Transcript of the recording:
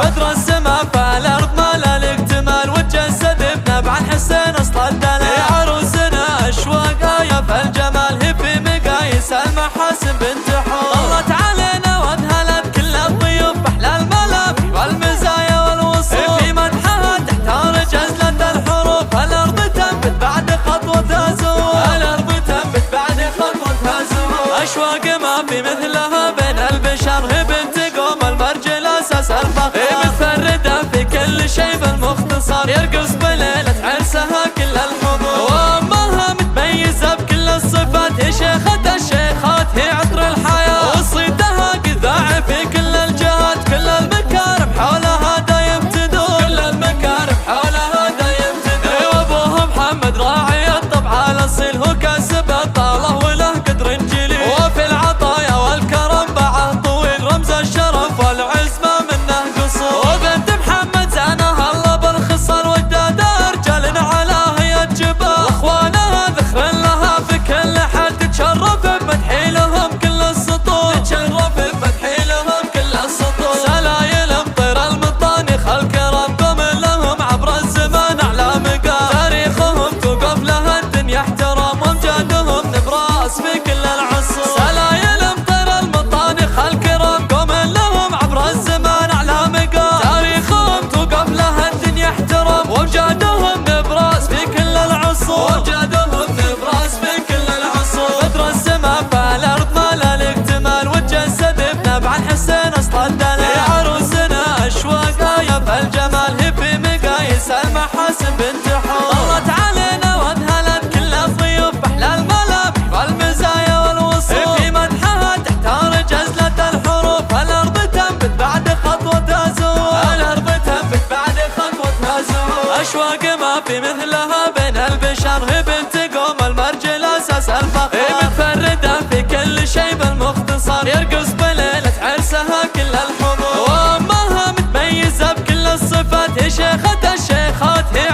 بدر السما فالأرض مالا الاكتمال وتجسد بنبع الحسين اصل الدلال. يا عروسنا اشواق يا فالجمال هي في مقاييس المحاسن بنت حور. طلت علينا وانهلت كل الضيوف باحلى الملامح والمزايا والوصول. في مدحها تحتار جزلة الحروف. الارض تنبت بعد خطوتها زهور. الارض تنبت بعد خطوتها زهور. اشواق ما في مثلها بين البشر. هي بنت قوم المرجل اساس الفخر. متفردة في كل شيء بالمختصر. يرقص بليلة عرسها كل الحضور. وامها متميزة بكل الصفات. هي شيخة الشيخات هي عطر الحياة. وصيتها قذاع في كل الجهات. كل المكارم حولها دايم تدور. كل المكارم حولها دايم تدور. وابوها محمد راعي الطبع الاصيل. هو كاسب الطاله وله قدر جليل. وفي العطايا والكرم باعه طويل. رمز الشرف والعزمة منه قصور. وبنت محمد زانها الله بالخصال. وجداد رجال على هي الجبال. واخوانها ذخر لها في كل حال. تتشرف بمدحي لهم كل السطور. تتشرف بمدحي لهم كل السطور. سلايل مطير المطانخ الكرام. قوم لهم عبر الزمان اعلى مقام. تاريخهم توقف لها الدنيا احترام. وامجادهم نبراس في كل العصور. سلايل مطير المطانخ الكرام. قوم لهم عبر الزمان اعلى مقام. تاريخهم توقف لها الدنيا احترام. وامجادهم نبراس في كل العصور. وامجادهم نبراس في كل العصور. بدر السما فالارض مالا الاكتمال وتجسد بنبع الحسين اصل الدلال. يا عروسنا اشواق يا فالجمال هي في مقاييس المحاسن بنت حور. طلت علينا وانهلت كل الضيوف باحلى الملامح والمزايا والوصول. في مدحها تحتار جزلة الحروف. الارض تنبت بعد خطوتها زهور. الارض تنبت بعد خطوتها زهور. اشواق ما في مثلها بين البشر. هي بنت قوم المرجل اساس الفخر. هي متفردة في كل شيء بالمختصر. يرقص بليلة عرسها كل الحضور. وامها متميزة بكل الصفات. هي شيخة الشيخات هي